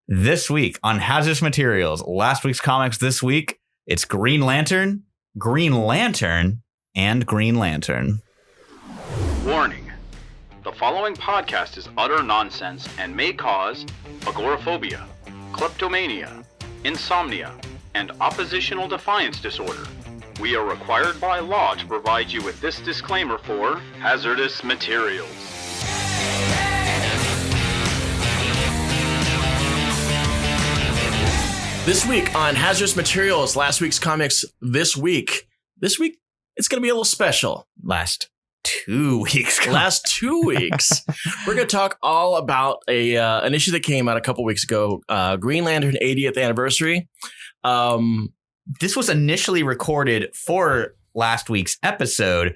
This week on Hazardous Materials, last week's comics this week, it's Green Lantern, and Green Lantern. Warning. The following podcast is utter nonsense and may cause agoraphobia, kleptomania, insomnia, and oppositional defiance disorder. We are required by law to provide you with this disclaimer for hazardous materials. This week on Hazardous Materials, last week's comics this week, it's going to be a little special. Last 2 weeks. We're going to talk all about an issue that came out a couple weeks ago, Green Lantern 80th anniversary. This was initially recorded for last week's episode,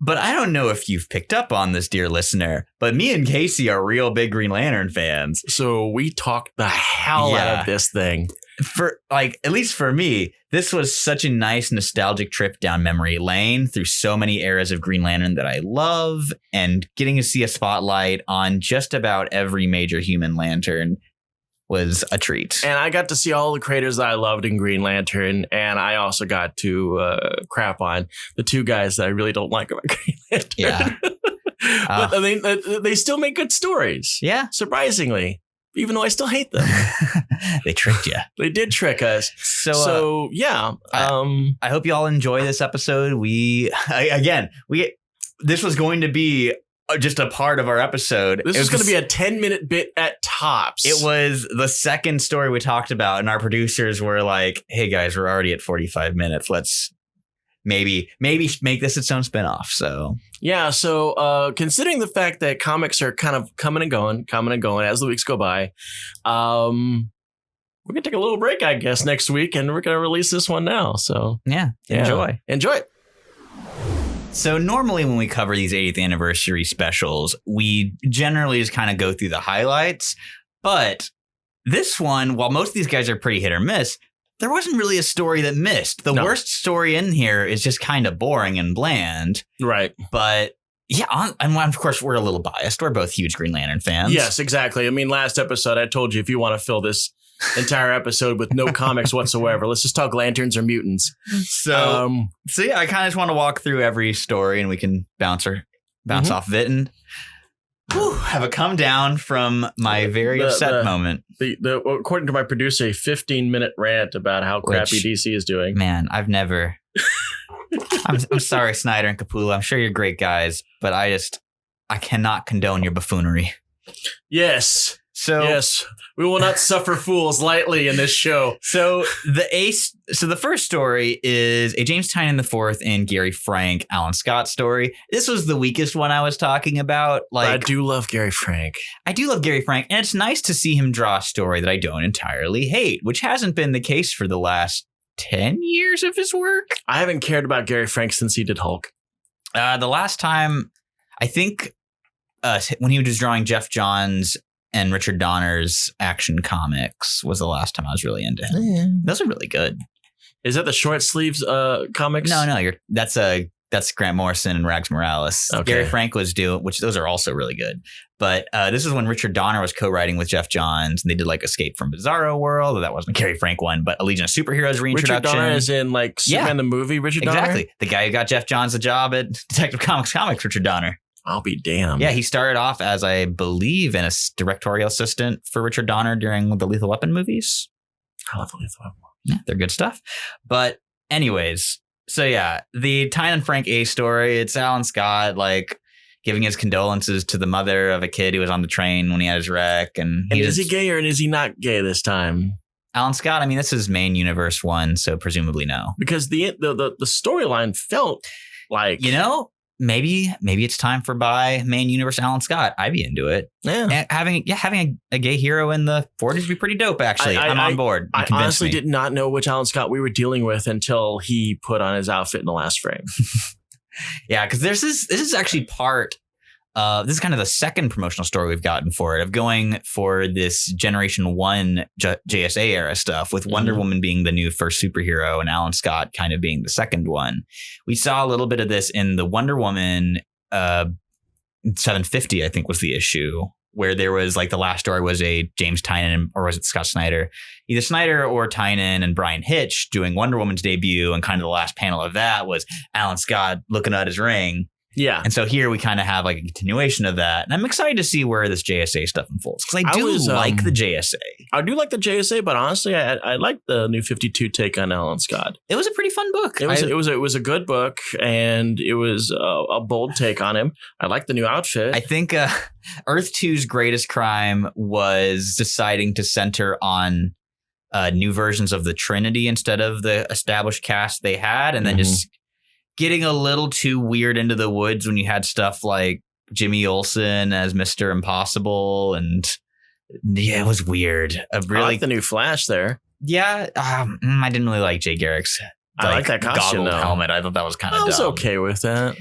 but I don't know if you've picked up on this, dear listener, but me and Casey are real big Green Lantern fans. So we talked the hell out of this thing. For at least for me, this was such a nice nostalgic trip down memory lane through so many eras of Green Lantern that I love, and getting to see a spotlight on just about every major human lantern was a treat. And I got to see all the creators that I loved in Green Lantern, and I also got to crap on the two guys that I really don't like about Green Lantern. Yeah. But I mean, they still make good stories. Yeah. Surprisingly. Even though I still hate them. They tricked you. They did trick us. So yeah. I hope you all enjoy this episode. This was going to be just a part of our episode. This was going to be a 10-minute bit at tops. It was the second story we talked about, and our producers were like, hey guys, we're already at 45 minutes. Let's maybe make this its own spinoff. So yeah. So considering the fact that comics are kind of coming and going as the weeks go by, we're gonna take a little break, I guess, next week, and we're gonna release this one now. So yeah. Enjoy it. So normally when we cover these 80th anniversary specials, we generally just kind of go through the highlights. But this one, while most of these guys are pretty hit or miss, there wasn't really a story that missed. The worst story in here is just kind of boring and bland. Right. But yeah, and of course, we're a little biased. We're both huge Green Lantern fans. Yes, exactly. I mean, last episode, I told you if you want to fill this entire episode with no comics whatsoever, let's just talk lanterns or mutants. So yeah, I kind of just want to walk through every story and we can bounce off of it and have a come down from my very upset moment. According to my producer, a 15-minute rant about how crappy DC is doing. Man, I've never. I'm sorry, Snyder and Capullo. I'm sure you're great guys, but I cannot condone your buffoonery. Yes. Yes, we will not suffer fools lightly in this show. So the first story is a James Tynion IV and Gary Frank Alan Scott story. This was the weakest one I was talking about. I do love Gary Frank. And it's nice to see him draw a story that I don't entirely hate, which hasn't been the case for the last 10 years of his work. I haven't cared about Gary Frank since he did Hulk. The last time, I think, when he was drawing Jeff Johns and Richard Donner's Action Comics was the last time I was really into him. Yeah. Those are really good. Is that the short sleeves comics? No, that's Grant Morrison and Rags Morales. Okay. Gary Frank was doing, which those are also really good. But this is when Richard Donner was co-writing with Jeff Johns, and they did Escape from Bizarro World. That wasn't a Gary Frank one, but a Legion of Superheroes reintroduction. Richard Donner is in Superman the movie. Richard Donner, exactly. The guy who got Jeff Johns a job at Detective Comics. Richard Donner. I'll be damned. Yeah, he started off as, I believe, a directorial assistant for Richard Donner during the Lethal Weapon movies. I love the Lethal Weapon. Yeah, they're good stuff. But anyways, so yeah, the Tynion Frank A story, it's Alan Scott, giving his condolences to the mother of a kid who was on the train when he had his wreck. And is he gay or is he not gay this time? Alan Scott, I mean, this is main universe one, so presumably no. Because the storyline felt like... Maybe it's time for main universe Alan Scott. I'd be into it. Yeah, and having a gay hero in the 40s would be pretty dope. Actually, I'm on board. I honestly did not know which Alan Scott we were dealing with until he put on his outfit in the last frame. Yeah, because this is actually part. This is kind of the second promotional story we've gotten for it, of going for this Generation 1 JSA era stuff, with Wonder Woman being the new first superhero and Alan Scott kind of being the second one. We saw a little bit of this in the Wonder Woman 750, I think was the issue, where there was like the last story was a James Tynion, or was it Scott Snyder? Either Snyder or Tynion and Brian Hitch doing Wonder Woman's debut. And kind of the last panel of that was Alan Scott looking at his ring. Yeah. And so here we kind of have like a continuation of that. And I'm excited to see where this JSA stuff unfolds, because I do like the JSA. I do like the JSA, but honestly, I like the New 52 take on Alan Scott. It was a pretty fun book. It was a good book, and it was a bold take on him. I like the new outfit. I think Earth 2's greatest crime was deciding to center on new versions of the Trinity instead of the established cast they had, and then just getting a little too weird into the woods when you had stuff like Jimmy Olsen as Mr. Impossible. And yeah, it was weird. I like the new Flash there. Yeah. I didn't really like Jay Garrick's I like that costume helmet. I thought that was kind of dumb. I was okay with that.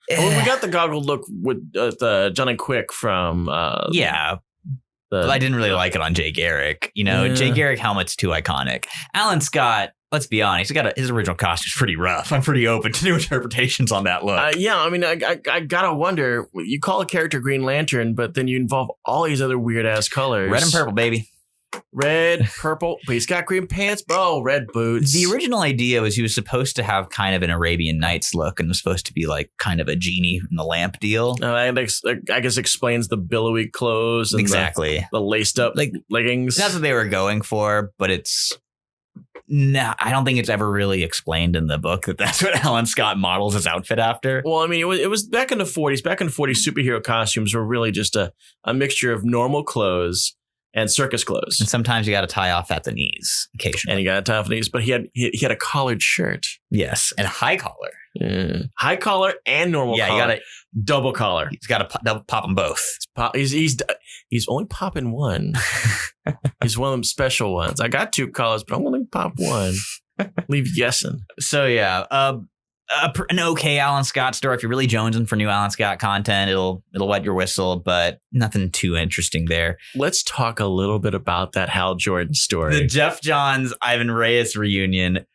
Well, we got the goggled look with the Johnny Quick from but I didn't really like it on Jay Garrick. You know, Jay Garrick helmet's too iconic. Alan Scott, let's be honest, his original costume's pretty rough. I'm pretty open to new interpretations on that look. Yeah, I mean, I gotta wonder. You call a character Green Lantern, but then you involve all these other weird ass colors. Red and purple, baby. Red, purple, but he's got green pants, bro. Red boots. The original idea was he was supposed to have kind of an Arabian Nights look, and was supposed to be like kind of a genie in the lamp deal. I guess explains the billowy clothes and exactly the laced up leggings. That's what they were going for, but I don't think it's ever really explained in the book that that's what Alan Scott models his outfit after. Well, I mean, it was back in the 40s. Back in the 40s, superhero costumes were really just a mixture of normal clothes and circus clothes. And sometimes you got to tie off at the knees occasionally. And you got to tie off the knees, but he had a collared shirt. Yes, and a high collar. High collar and normal collar. Yeah, you got to double collar. He's got to pop them both. He's only popping one. He's one of them special ones. I got two collars, but I'm going to pop one. Leave you guessing. So yeah, an okay Alan Scott story. If you're really jonesing for new Alan Scott content, it'll wet your whistle, but nothing too interesting there. Let's talk a little bit about that Hal Jordan story. The Jeff Johns Ivan Reyes reunion,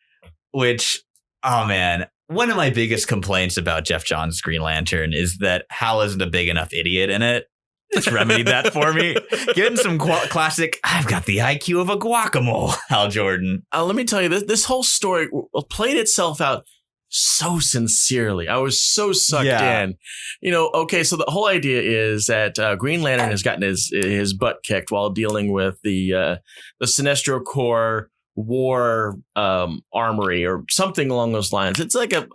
which, oh man, one of my biggest complaints about Jeff Johns' Green Lantern is that Hal isn't a big enough idiot in it. Just remedied that for me. Getting some classic, I've got the IQ of a guacamole, Hal Jordan. Let me tell you, this whole story played itself out so sincerely. I was so sucked in. Okay, so the whole idea is that Green Lantern has gotten his butt kicked while dealing with the Sinestro Corps war armory or something along those lines. It's like a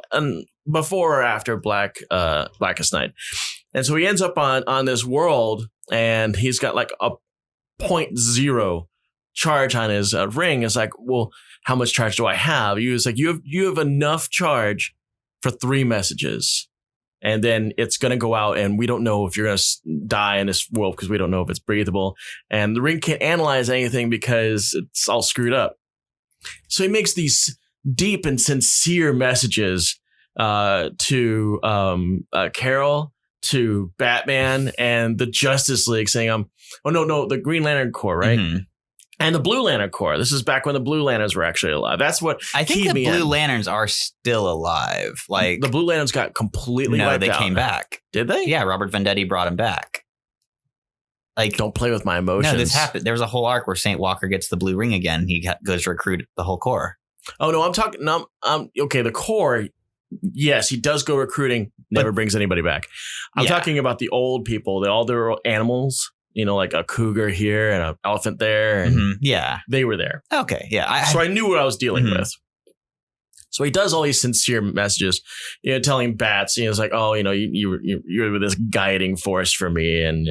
before or after Blackest Night. And so he ends up on this world, and he's got like a 0.0 charge on his ring. It's like, well, how much charge do I have? He was like, you have enough charge for 3 messages, and then it's going to go out, and we don't know if you're going to die in this world because we don't know if it's breathable, and the ring can't analyze anything because it's all screwed up. So he makes these deep and sincere messages to Carol, to Batman, and the Justice League, saying, the Green Lantern Corps, right? Mm-hmm. And the Blue Lantern Corps. This is back when the Blue Lanterns were actually alive. That's what I think the Blue Lanterns are still alive. Like the Blue Lanterns got completely wiped out. No, they came back. Did they? Yeah, Robert Venditti brought them back. Like, don't play with my emotions. No, this happened. There was a whole arc where St. Walker gets the blue ring again. He goes to recruit the whole Corps. Oh no, I'm talking. No, okay, the Corps. Yes, he does go recruiting. Never brings anybody back. I'm talking about the old people. All their animals. Like a cougar here and an elephant there. And they were there. Okay. Yeah. So I knew what I was dealing with. So he does all these sincere messages, telling Bats, it's like, oh, you were this guiding force for me. And,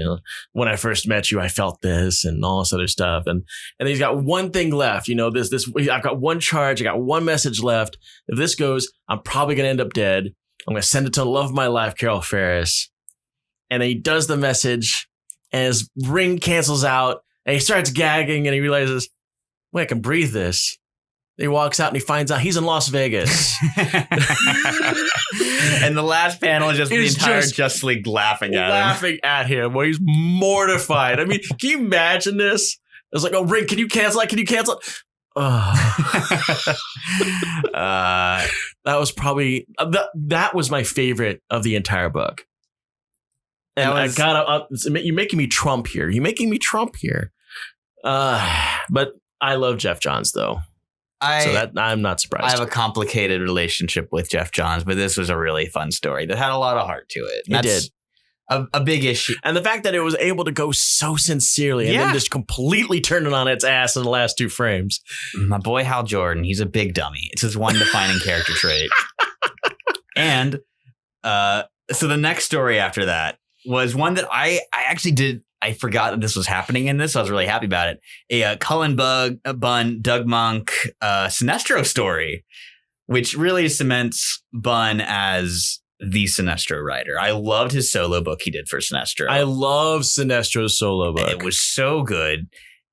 when I first met you, I felt this and all this other stuff. And then he's got one thing left, I've got one charge. I got one message left. If this goes, I'm probably going to end up dead. I'm going to send it to the love of my life, Carol Ferris. And then he does the message. And his ring cancels out, and he starts gagging, and he realizes, wait, I can breathe this. He walks out, and he finds out he's in Las Vegas. And the last panel is just the entire Justice League laughing at him. Well, he's mortified. I mean, can you imagine this? It's like, oh, ring, can you cancel it? Can you cancel it? That was probably that was my favorite of the entire book. And you're making me Trump here. But I love Jeff Johns, though. I'm not surprised. I have a complicated relationship with Jeff Johns, but this was a really fun story that had a lot of heart to it. It did. A big issue. And the fact that it was able to go so sincerely and then just completely turn it on its ass in the last 2 frames. My boy Hal Jordan, he's a big dummy. It's his one defining character trait. And so the next story after that was one that I actually did. I forgot that this was happening in this. So I was really happy about it. A Cullen Bunn, Doug Monk, Sinestro story, which really cements Bunn as the Sinestro writer. I loved his solo book he did for Sinestro. I love Sinestro's solo book. It was so good.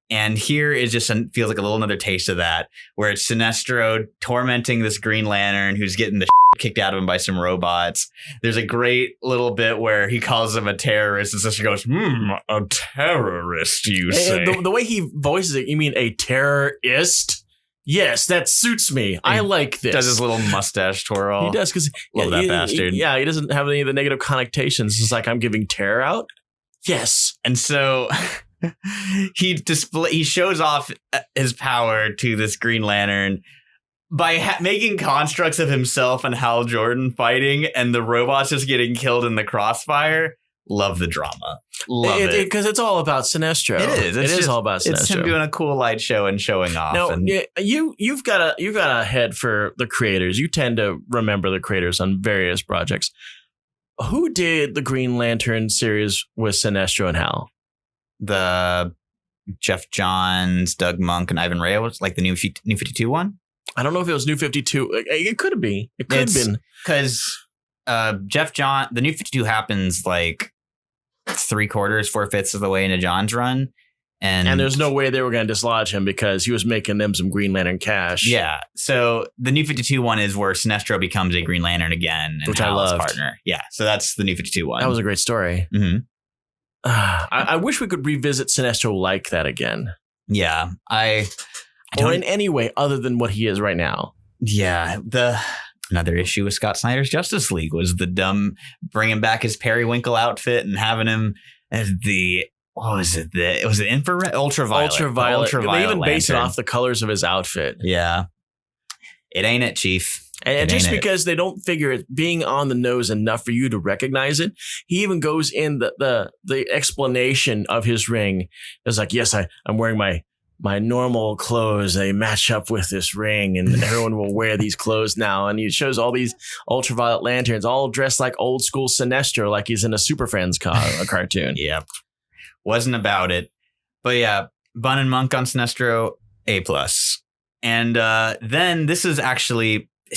And here it just feels like a little another taste of that, where it's Sinestro tormenting this Green Lantern who's getting the kicked out of him by some robots. There's a great little bit where he calls him a terrorist, and Sinestro goes, a terrorist, you say? The way he voices it, you mean a terrorist? Yes, that suits me. I like this. Does his little mustache twirl. He does, because love that bastard. He doesn't have any of the negative connotations. It's like, I'm giving terror out? Yes. And so he shows off his power to this Green Lantern by making constructs of himself and Hal Jordan fighting, and the robots just getting killed in the crossfire. Love the drama. Love it. Because it's all about Sinestro. It is. It is all about Sinestro. It's him doing a cool light show and showing off. Now, you've got a head for the creators. You tend to remember the creators on various projects. Who did the Green Lantern series with Sinestro and Hal? The Jeff Johns, Doug Monk, and Ivan Reyes, like the New 52 one? I don't know if it was New 52. It could have been. It could have been. Because Jeff John, the New 52 happens like 4/5 of the way into John's run. And there's no way they were going to dislodge him because he was making them some Green Lantern cash. Yeah. So the New 52 one is where Sinestro becomes a Green Lantern again. And which I love. Partner. Yeah. So that's the New 52 one. That was a great story. Mm-hmm. I wish we could revisit Sinestro like that again. Yeah. Or in any way other than what he is right now. Yeah. Another issue with Scott Snyder's Justice League was the dumb bringing back his Periwinkle outfit and having him as the... What was it? Was it infrared? Ultraviolet. They even base it off the colors of his outfit. Yeah. It ain't it, Chief. And just because they don't figure it being on the nose enough for you to recognize it, he even goes in the explanation of his ring. It's like, yes, I'm wearing my normal clothes. They match up with this ring, and everyone will wear these clothes now. And he shows all these ultraviolet lanterns, all dressed like old school Sinestro, like he's in a Super Friends cartoon. Yep. Wasn't about it. But yeah, Bunn and Monk on Sinestro, A+. And then this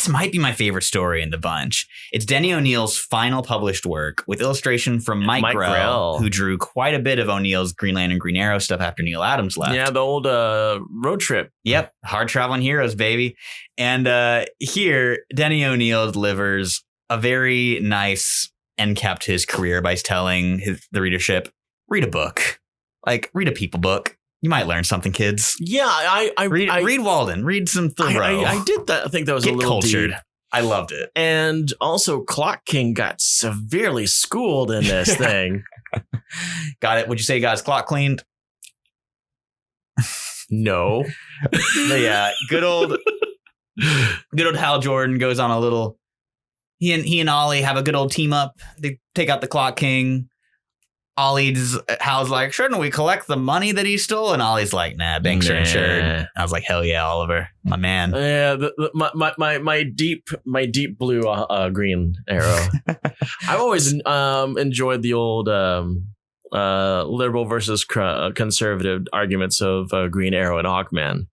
might be my favorite story in the bunch. It's Denny O'Neil's final published work with illustration from Mike Grell, who drew quite a bit of O'Neil's Green Lantern, Green Arrow stuff after Neil Adams left. Yeah, the old road trip. Yep. Hard traveling heroes, baby. And here, Denny O'Neil delivers a very nice end cap to his career by telling the readership, read a book. Like, read a people book. You might learn something, kids. Yeah, I read Walden. Read some Thoreau. I did that. I think that was Get a little cultured. deep. I loved it. And also, Clock King got severely schooled in this thing. Got it. Would you say he got his clock cleaned? No. But yeah, good old Hal Jordan goes on a little. He and Ollie have a good old team up. They take out the Clock King. Hal's like, shouldn't we collect the money that he stole? And Ollie's like, nah, banks are insured. I was like, hell yeah, Oliver, my man. Yeah, my deep blue Green Arrow. I've always enjoyed the old liberal versus conservative arguments of Green Arrow and Hawkman.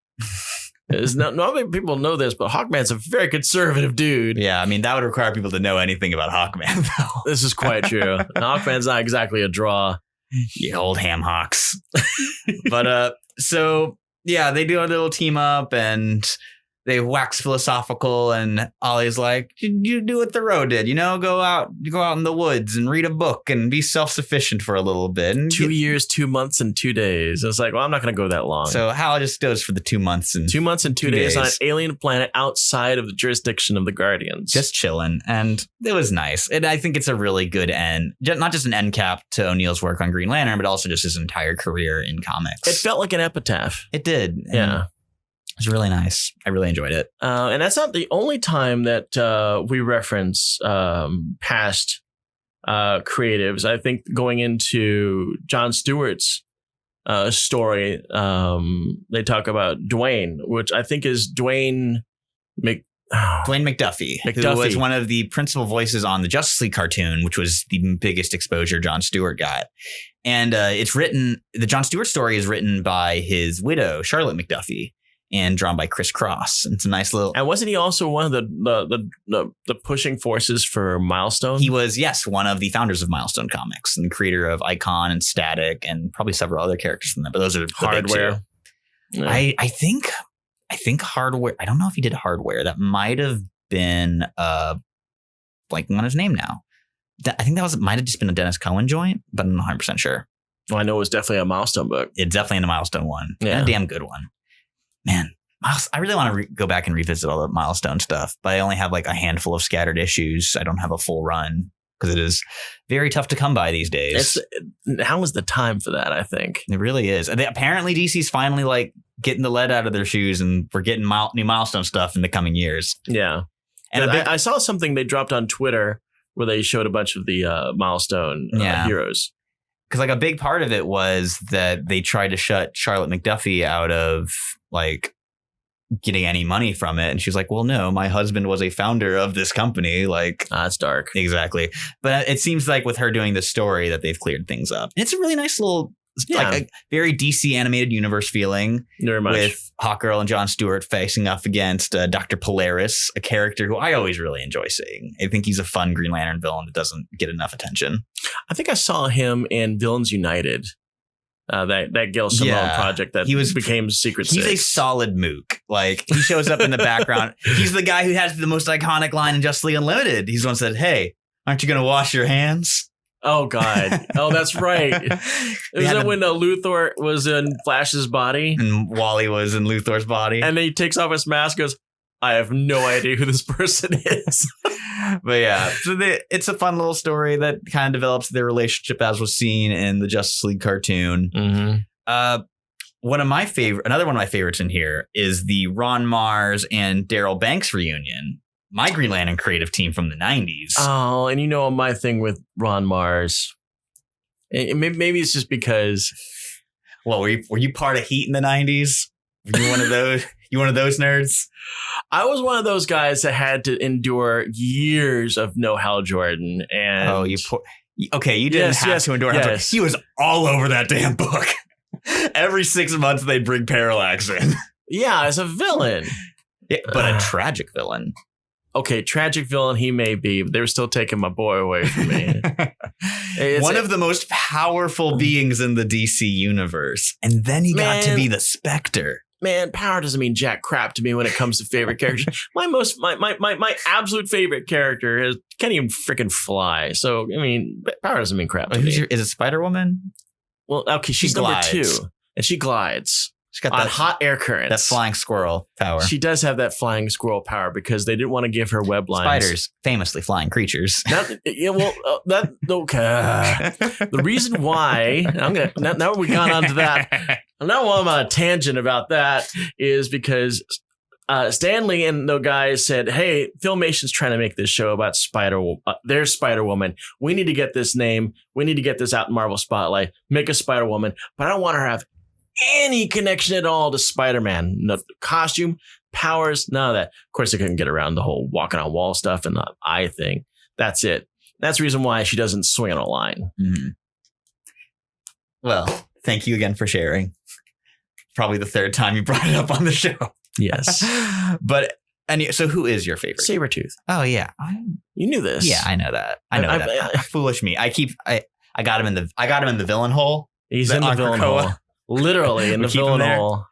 Not many people know this, but Hawkman's a very conservative dude. Yeah, I mean, that would require people to know anything about Hawkman, though. This is quite true. Hawkman's not exactly a draw. You old ham hocks. But, so, yeah, they do a little team up, and they wax philosophical, and Ollie's like, you do what Thoreau did, go out in the woods and read a book and be self-sufficient for a little bit. And 2 years, 2 months, and 2 days. I was like, well, I'm not going to go that long. So Hal just goes for the 2 months and 2 months and 2 days on an alien planet outside of the jurisdiction of the Guardians. Just chilling. And it was nice. And I think it's a really good end, not just an end cap to O'Neill's work on Green Lantern, but also just his entire career in comics. It felt like an epitaph. It did. Yeah. It was really nice. I really enjoyed it. And that's not the only time that we reference past creatives. I think going into John Stewart's story, they talk about Dwayne, which I think is Dwayne McDuffie, who was one of the principal voices on the Justice League cartoon, which was the biggest exposure John Stewart got. And the John Stewart story is written by his widow, Charlotte McDuffie, and drawn by Chris Cross. It's a nice little. And wasn't he also one of the pushing forces for Milestone? He was, yes, one of the founders of Milestone Comics and the creator of Icon and Static and probably several other characters from them. But those are Hardware. Yeah. I think Hardware. I don't know if he did Hardware. That might have been blanking on his name now. I think might have just been a Dennis Cohen joint, but I'm not 100% sure. Well, I know it was definitely a Milestone book. It's definitely in a Milestone one. Yeah. And a damn good one. Man, I really want to go back and revisit all the Milestone stuff, but I only have like a handful of scattered issues. I don't have a full run because it is very tough to come by these days. How was the time for that, I think? It really is. And apparently DC's finally like getting the lead out of their shoes, and we're getting new Milestone stuff in the coming years. Yeah. And I saw something they dropped on Twitter where they showed a bunch of the Milestone heroes. Because like a big part of it was that they tried to shut Charlotte McDuffie out of like getting any money from it. And she's like, well, no, my husband was a founder of this company. Like, that's dark. Exactly. But it seems like with her doing this story that they've cleared things up. And it's a really nice little, like a very DC animated universe feeling. Very much. With Hawkgirl and John Stewart facing off against Dr. Polaris, a character who I always really enjoy seeing. I think he's a fun Green Lantern villain that doesn't get enough attention. I think I saw him in Villains United. That Gail Simone project that became Secret Six. He's a solid mook. Like, he shows up in the background. He's the guy who has the most iconic line in Justice League Unlimited. He's the one who said, hey, aren't you going to wash your hands? Oh, God. Oh, that's right. Is that when Luthor was in Flash's body? And Wally was in Luthor's body. And then he takes off his mask and goes, I have no idea who this person is. But yeah, so it's a fun little story that kind of develops their relationship as was seen in the Justice League cartoon. Mm-hmm. Another one of my favorites in here is the Ron Mars and Daryl Banks reunion. My Green Lantern creative team from the 90s. Oh, and my thing with Ron Mars. Maybe it's just because. Well, were you part of Heat in the 90s? Were you one of those? You one of those nerds? I was one of those guys that had to endure years of no Hal Jordan. And you didn't have to endure Hal Jordan. He was all over that damn book. Every 6 months they'd bring Parallax in. Yeah, as a villain. Yeah, but a tragic villain. Okay, tragic villain he may be, but they were still taking my boy away from me. One of the most powerful beings in the DC universe. And then he got to be the Spectre. Man, power doesn't mean jack crap to me when it comes to favorite characters. My absolute favorite character can't even freaking fly. So, I mean, power doesn't mean crap to me. Is it Spider-Woman? Well, okay, she's number 2. And she glides. She's got on hot air currents. That flying squirrel power. She does have that flying squirrel power because they didn't want to give her web lines. Spiders, famously flying creatures. The reason why now we've gone on to that. Now I'm on a tangent about that is because Stanley and the guys said, "Hey, Filmation's trying to make this show about there's Spider-Woman. We need to get this name. We need to get this out in Marvel Spotlight. Make a Spider-Woman, but I don't want her to have any connection at all to Spider-Man. No costume, powers, none of that. Of course, they couldn't get around the whole walking on wall stuff and the eye thing. That's it. That's the reason why she doesn't swing on a line." Mm-hmm. Well, thank you again for sharing. Probably the third time you brought it up on the show. Yes. So who is your favorite? Sabretooth. Oh, yeah. You knew this. Yeah, I know that. I know that. Foolish me. I got him in the villain hole. He's in the villain hole. Literally in the villain hole.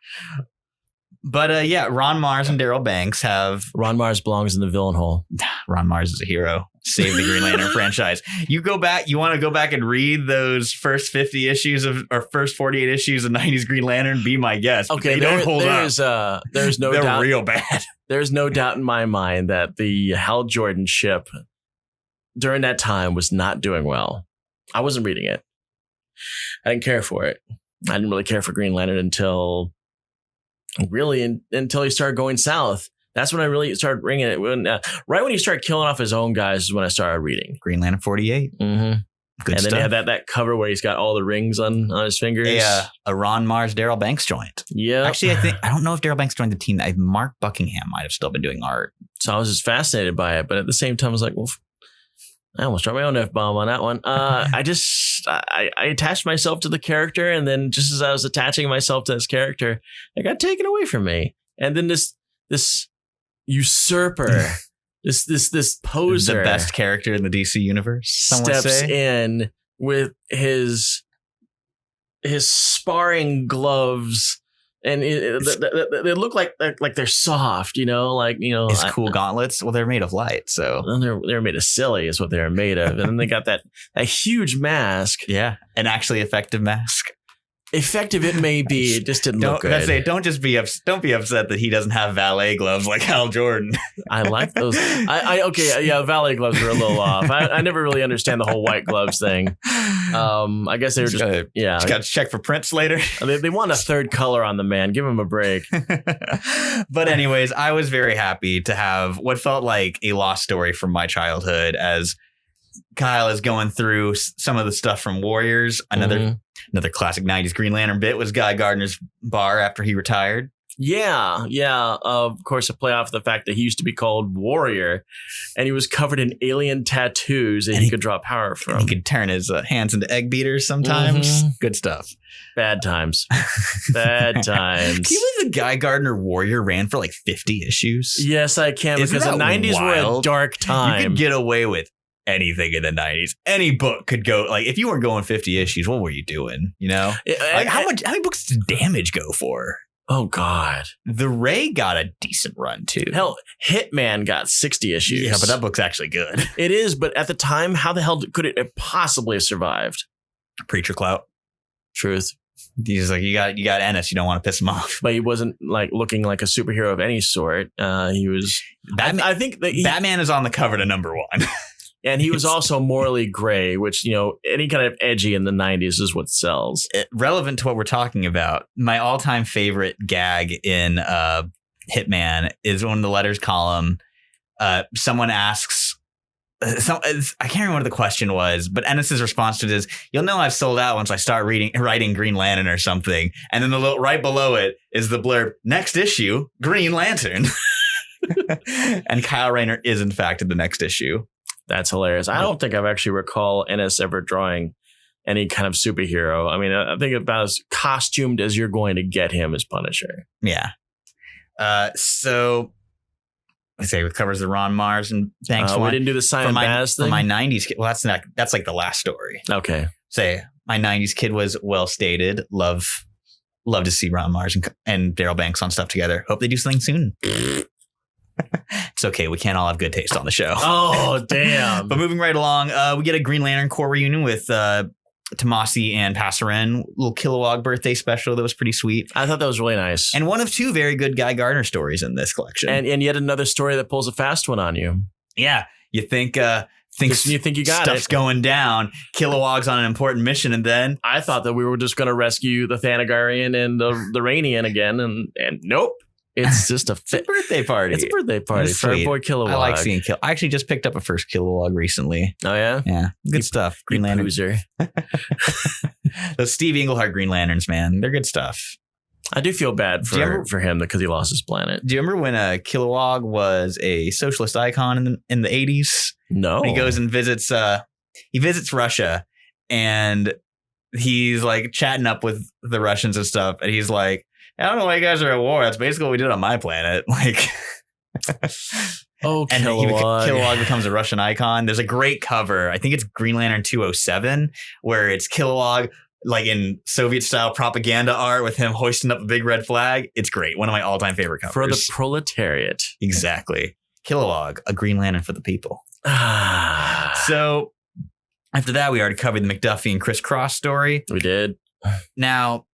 But yeah, Ron Mars and Daryl Banks have. Ron Mars belongs in the villain hole. Ron Mars is a hero. Save the Green Lantern franchise. You want to go back and read those first 50 issues or first 48 issues of 90s Green Lantern? Be my guest. Okay, don't hold up. There's no They're doubt. real bad. There's no doubt in my mind that the Hal Jordan ship during that time was not doing well. I wasn't reading it. I didn't care for it. I didn't really care for Green Lantern until he started going south. That's when I really started ringing it. Right when he started killing off his own guys is when I started reading. Green Lantern 48. Mm-hmm. Good and stuff. then he had that cover where he's got all the rings on his fingers. A Ron Mars, Daryl Banks joint. Yeah. Actually, I don't know if Daryl Banks joined the team. Mark Buckingham might have still been doing art. So I was just fascinated by it. But at the same time, I was like, well, I almost dropped my own F-bomb on that one. I attached myself to the character. And then just as I was attaching myself to this character, it got taken away from me. And then this usurper, this poser, the best character in the DC universe, steps in with his sparring gloves, and they look like they're soft, his cool gauntlets. Well, they're made of light, so they're made of silly, is what they're made of, and then they got that huge mask. Yeah, an actually effective mask. Effective it may be, it just didn't look good. Don't be upset that he doesn't have valet gloves like Hal Jordan. I like those. Valet gloves are a little off. I never really understand the whole white gloves thing. I guess they were just got to check for prints later. They want a third color on the man. Give him a break. But anyways, I was very happy to have what felt like a lost story from my childhood as Kyle is going through some of the stuff from Warriors. Another classic 90s Green Lantern bit was Guy Gardner's bar after he retired. Yeah. Of course, a play off the fact that he used to be called Warrior, and he was covered in alien tattoos that he could draw power from. He could turn his hands into egg beaters sometimes. Mm-hmm. Good stuff. Bad times. Bad times. Can you believe the Guy Gardner Warrior ran for like 50 issues? Yes, I can. Because the 90s were a dark time. You could get away with anything in the 90s. Any book could go, like, if you weren't going 50 issues, what were you doing? How many books did Damage go for? Oh God. The Ray got a decent run too. Hell, Hitman got 60 issues. Yeah, but that book's actually good. It is, but at the time, how the hell could it possibly have survived? Preacher clout. Truth. He's like, you got Ennis, you don't want to piss him off. But he wasn't like looking like a superhero of any sort. He was Batman, I think that Batman is on the cover to number 1. And he was also morally gray, which, any kind of edgy in the 90s is what sells. Relevant to what we're talking about, my all-time favorite gag in Hitman is when the letters column, someone asks, I can't remember what the question was, but Ennis's response to it is, "You'll know I've sold out once I start writing Green Lantern or something." And then right below it is the blurb, "Next issue, Green Lantern." And Kyle Rayner is in fact in the next issue. That's hilarious. I don't think I've actually recall Ennis ever drawing any kind of superhero. I mean, I think about as costumed as you're going to get him as Punisher. Yeah. So I say it covers the Ron Mars and Banks one. We didn't do the Simon Baz thing? For my 90s kid. Well, that's like the last story. Okay. Say my 90s kid was well stated. Love to see Ron Mars and Daryl Banks on stuff together. Hope they do something soon. It's okay. We can't all have good taste on the show. Oh, damn. But moving right along, we get a Green Lantern Corps reunion with Tomasi and Passerin. Little Kilowog birthday special that was pretty sweet. I thought that was really nice. And one of 2 very good Guy Gardner stories in this collection. And yet another story that pulls a fast one on you. Yeah. You think you got stuff's going down. Kilowog's on an important mission, and then I thought that we were just going to rescue the Thanagarian and the Rainian again, and nope. It's just a birthday party. It's a birthday party for our boy Kilowog. I like seeing I actually just picked up a first Kilowog recently. Oh, yeah? Yeah. Good stuff. Green Lantern. Those Steve Englehart Green Lanterns, man. They're good stuff. I do feel bad for him because he lost his planet. Do you remember when Kilowog was a socialist icon in the 80s? No. When he goes and visits Russia, and he's like chatting up with the Russians and stuff, and he's like, "I don't know why you guys are at war. That's basically what we did on my planet." Like, oh, and Kilowog. Kilowog becomes a Russian icon. There's a great cover. I think it's Green Lantern 207, where it's Kilowog like in Soviet style propaganda art with him hoisting up a big red flag. It's great. One of my all time favorite covers. For the proletariat. Exactly. Kilowog, a Green Lantern for the people. Ah. So after that, we already covered the McDuffie and Criss Cross story. We did. Now,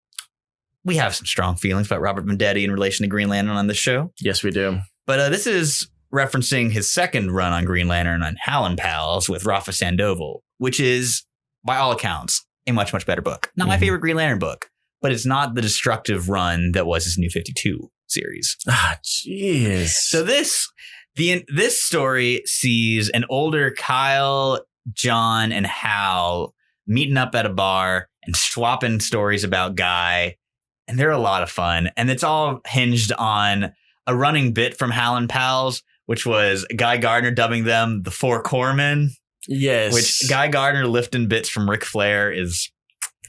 we have some strong feelings about Robert Venditti in relation to Green Lantern on this show. Yes, we do. But this is referencing his second run on Green Lantern on Hal and Pals with Rafa Sandoval, which is, by all accounts, a much, much better book. Not my favorite Green Lantern book, but it's not the destructive run that was his New 52 series. Ah, jeez. So this story sees an older Kyle, John, and Hal meeting up at a bar and swapping stories about Guy. And they're a lot of fun. And it's all hinged on a running bit from Hal and Pals, which was Guy Gardner dubbing them the Four Corpsmen. Yes. Which Guy Gardner lifting bits from Ric Flair is,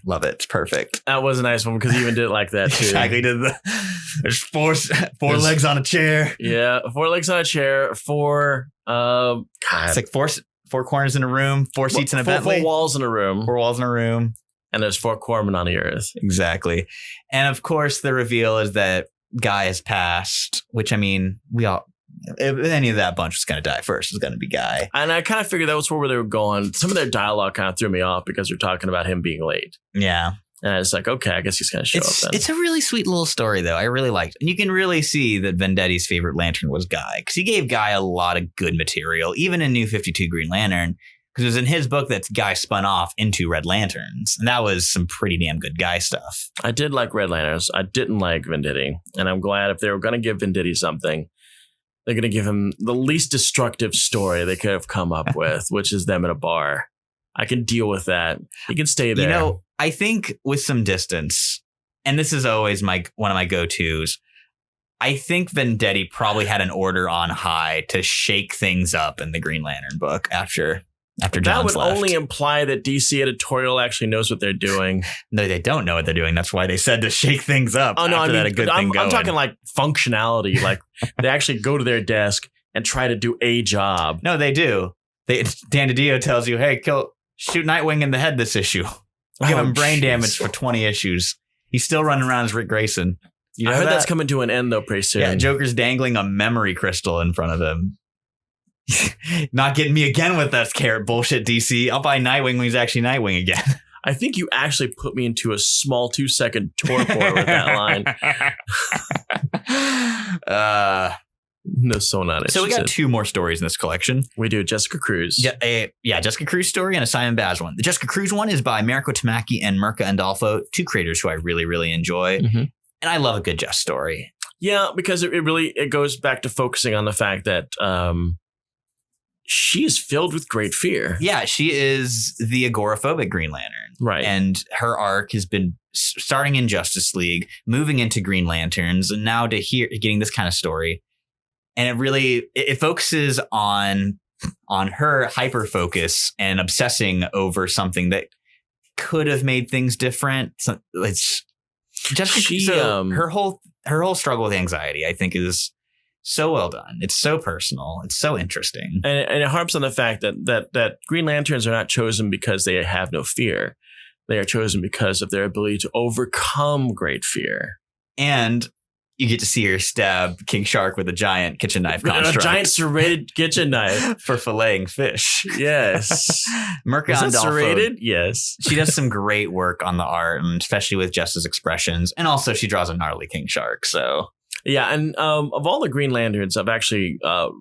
love it. It's perfect. That was a nice one because he even did it like that too. Exactly. There's four legs on a chair. Yeah. 4 legs on a chair. God. It's like four corners in a room, four seats in a Bentley. 4 walls in a room. 4 walls in a room. And there's 4 corpsmen on the earth. Exactly. And of course, the reveal is that Guy has passed, which, I mean, if any of that bunch was going to die first, it's going to be Guy. And I kind of figured that was where they were going. Some of their dialogue kind of threw me off because they're talking about him being late. Yeah. And it's like, okay, I guess he's going to show up then. It's a really sweet little story, though. I really liked it. And you can really see that Venditti's favorite Lantern was Guy, because he gave Guy a lot of good material, even in New 52 Green Lantern, because it was in his book that Guy spun off into Red Lanterns. And that was some pretty damn good Guy stuff. I did like Red Lanterns. I didn't like Venditti. And I'm glad if they were going to give Venditti something, they're going to give him the least destructive story they could have come up with, which is them in a bar. I can deal with that. He can stay there. You know, I think with some distance, and this is always one of my go-tos, I think Venditti probably had an order on high to shake things up in the Green Lantern book after John's that would left. only imply that DC editorial actually knows what they're doing. No, they don't know what they're doing. That's why they said to shake things up. Oh, no, I mean, a good thing going. I'm talking like functionality. Like they actually go to their desk and try to do a job. No, they do. Dan DiDio tells you, hey, shoot Nightwing in the head this issue. Give him brain damage for 20 issues. He's still running around as Rick Grayson. You know I heard that's coming to an end, though, pretty soon. Yeah, Joker's dangling a memory crystal in front of him. Not getting me again with that carrot bullshit, DC. I'll buy Nightwing when he's actually Nightwing again. I think you actually put me into a small 2-second torpor with that line. No, so not it. So we got 2 more stories in this collection. We do Jessica Cruz. Yeah, Jessica Cruz story and a Simon Baz one. The Jessica Cruz one is by Mariko Tamaki and Mirka Andolfo, 2 creators who I really, really enjoy. Mm-hmm. And I love a good Jess story. Yeah, because it goes back to focusing on the fact that she is filled with great fear. Yeah, she is the agoraphobic Green Lantern. Right. And her arc has been starting in Justice League, moving into Green Lanterns, and now getting this kind of story. And it focuses on her hyper focus and obsessing over something that could have made things different. So it's Jessica. Her whole struggle with anxiety, I think, is so well done. It's so personal. It's so interesting. And it harps on the fact that Green Lanterns are not chosen because they have no fear. They are chosen because of their ability to overcome great fear. And you get to see her stab King Shark with a giant kitchen knife construct. A giant serrated kitchen knife. For filleting fish. Yes. Mirka Andolfo. Serrated? Yes. She does some great work on the art, and especially with Jess's expressions. And also she draws a gnarly King Shark, so... Yeah, and of all the Green Lanterns, I've actually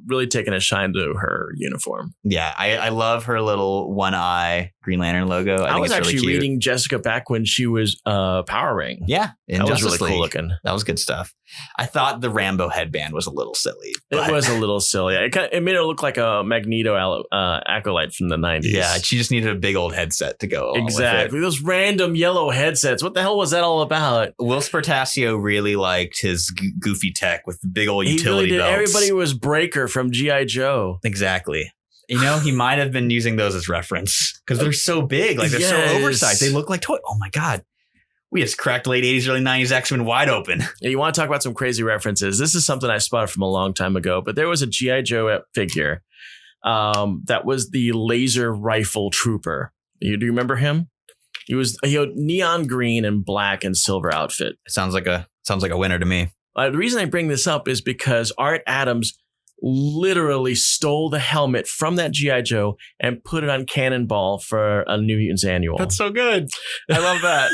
really taken a shine to her uniform. Yeah, I love her little one eye Green Lantern logo. I think was it's actually really cute. reading Jessica back when she was Power Ring. Yeah, that was really cool looking. That was good stuff. I thought the Rambo headband was a little silly. It was a little silly. It made her look like a Magneto acolyte from the 90s. Yeah, she just needed a big old headset to go along exactly. with it. Those random yellow headsets. What the hell was that all about? Will Spartasio really liked his goofy tech with the big old utility belts. Everybody was Breaker from G.I. Joe. Exactly. You know, he might have been using those as reference because they're so big. Like, they're so oversized. They look like toy. Oh, my God. We just cracked late 80s, early 90s X-Men wide open. Yeah, you want to talk about some crazy references? This is something I spotted from a long time ago, but there was a G.I. Joe figure that was the laser rifle trooper. Do you remember him? He had neon green and black and silver outfit. It sounds like a winner to me. The reason I bring this up is because Art Adams literally stole the helmet from that G.I. Joe and put it on Cannonball for a New Mutants annual. That's so good. I love that.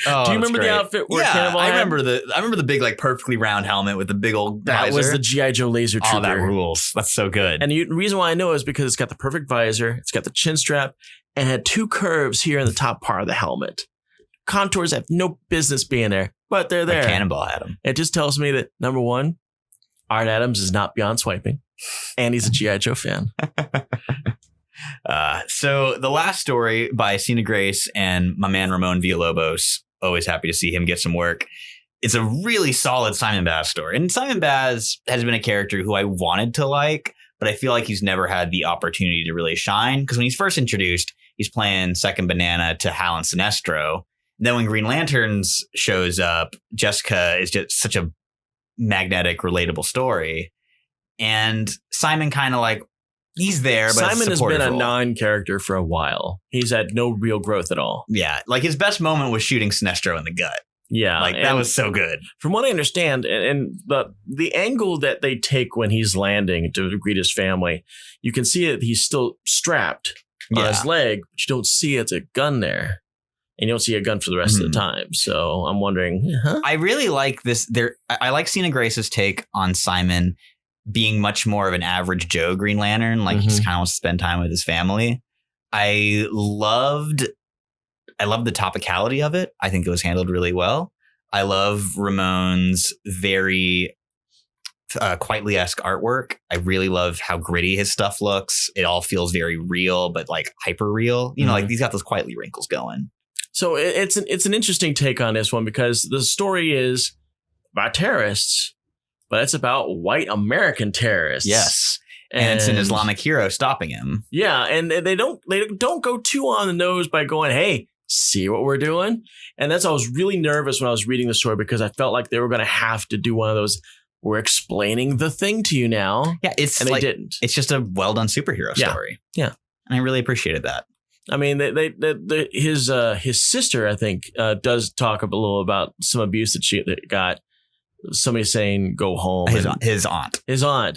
Oh, do you remember the outfit where Cannonball had? I remember the big, like, perfectly round helmet with the big old visor. That was the G.I. Joe laser trooper. Oh, that rules. That's so good. And the reason why I know is because it's got the perfect visor, it's got the chin strap, and had 2 curves here in the top part of the helmet. Contours have no business being there, but they're there. Like Cannonball had them. It just tells me that, number one, Art Adams is not beyond swiping, and he's a G.I. Joe fan. So the last story by Sina Grace and my man Ramon Villalobos, always happy to see him get some work. It's a really solid Simon Baz story. And Simon Baz has been a character who I wanted to like, but I feel like he's never had the opportunity to really shine. Because when he's first introduced, he's playing second banana to Hal and Sinestro. Then when Green Lanterns shows up, Jessica is just such a magnetic, relatable story. And Simon kind of like, he's there, but Simon has been a non-character for a while. He's had no real growth at all. Yeah, like his best moment was shooting Sinestro in the gut. Yeah, like that was so good. From what I understand, and the angle that they take when he's landing to greet his family, you can see that he's still strapped on his leg, but you don't see it's a gun there. And you don't see a gun for the rest of the time. So I'm wondering. I really like this. I like Sina Grace's take on Simon being much more of an average Joe Green Lantern. Like he just kind of wants to spend time with his family. I loved the topicality of it. I think it was handled really well. I love Ramon's very Quietly-esque artwork. I really love how gritty his stuff looks. It all feels very real, but like hyper real. You know, like he's got those Quietly wrinkles going. So it's an interesting take on this one because the story is about terrorists, but it's about white American terrorists. Yes. And it's an Islamic hero stopping him. Yeah. And they don't go too on the nose by going, hey, see what we're doing. And I was really nervous when I was reading the story because I felt like they were going to have to do one of those. We're explaining the thing to you now. Yeah. And they didn't. It's just a well done superhero story. Yeah. And I really appreciated that. I mean, his sister, I think, does talk a little about some abuse that she got. Somebody saying, go home. His aunt.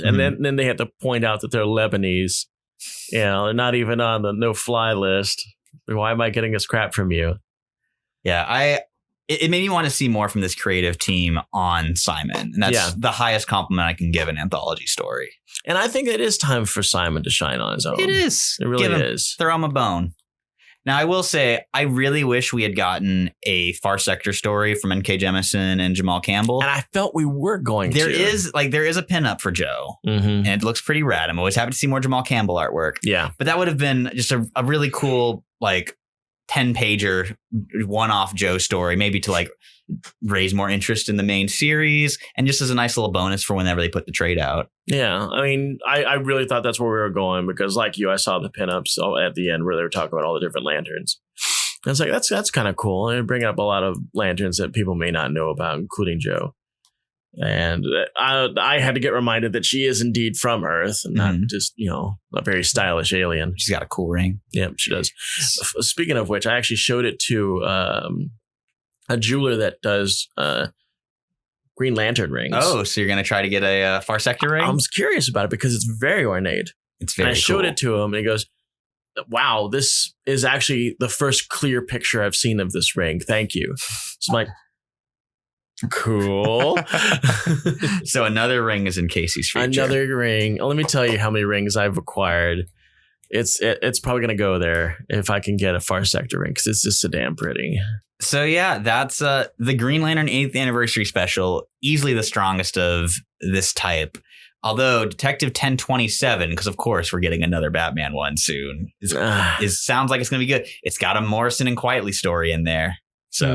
And then they have to point out that they're Lebanese. You know, they're not even on the no-fly list. Why am I getting this crap from you? Yeah, it made me want to see more from this creative team on Simon. And that's the highest compliment I can give an anthology story. And I think it is time for Simon to shine on his own. It is. It really is. Throw him a bone. Now, I will say, I really wish we had gotten a Far Sector story from N.K. Jemisin and Jamal Campbell. And I felt we were going to. There is a pinup for Joe, and it looks pretty rad. I'm always happy to see more Jamal Campbell artwork. Yeah. But that would have been just a really cool, like, 10-pager one-off Joe story, maybe to, like, raise more interest in the main series, and just as a nice little bonus for whenever they put the trade out. Yeah, I mean, I really thought that's where we were going because, like you, I saw the pinups at the end where they were talking about all the different lanterns. I was like, that's kind of cool. And bringing up a lot of lanterns that people may not know about, including Joe. And I had to get reminded that she is indeed from Earth and not just, a very stylish alien. She's got a cool ring. Yeah, she does. Speaking of which, I actually showed it to a jeweler that does Green Lantern rings. Oh, so you're going to try to get a Far Sector ring? I was curious about it because it's very ornate. It's very cool. And I showed it to him and he goes, wow, this is actually the first clear picture I've seen of this ring. Thank you. So I'm like, cool. So another ring is in Casey's future. Another ring. Let me tell you how many rings I've acquired. It's probably going to go there if I can get a Far Sector ring because it's just so damn pretty. So yeah, that's the Green Lantern 8th anniversary special. Easily the strongest of this type. Although Detective 1027, because of course we're getting another Batman one soon, sounds like it's going to be good. It's got a Morrison and Quietly story in there. So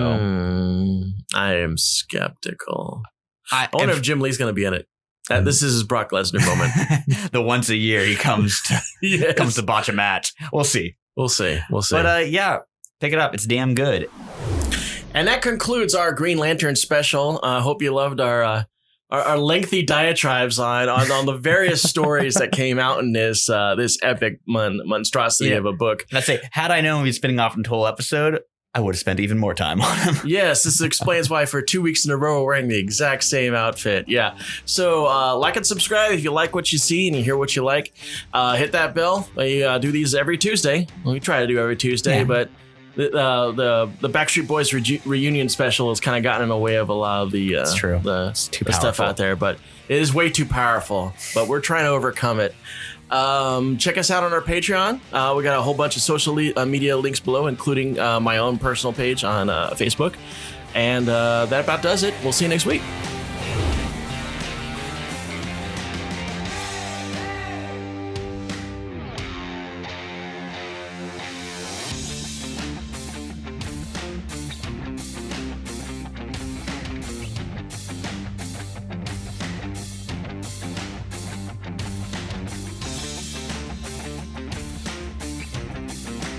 I am skeptical. I wonder if Jim Lee's going to be in it. This is his Brock Lesnar moment. The once a year he comes to botch a match. We'll see. But yeah, pick it up. It's damn good. And that concludes our Green Lantern special. I hope you loved our lengthy diatribes on the various stories that came out in this epic monstrosity of a book. And I say, had I known we'd be spinning off into a whole episode, I would have spent even more time on him. Yes, this explains why for 2 weeks in a row we're wearing the exact same outfit. Yeah. So like and subscribe if you like what you see and you hear what you like. Hit that bell. We do these every Tuesday. Well, we try to do every Tuesday, but the Backstreet Boys reunion special has kind of gotten in the way of a lot of the stuff out there. But it is way too powerful. But we're trying to overcome it. Check us out on our Patreon. We got a whole bunch of social media links below, including my own personal page on Facebook. And that about does it. We'll see you next week.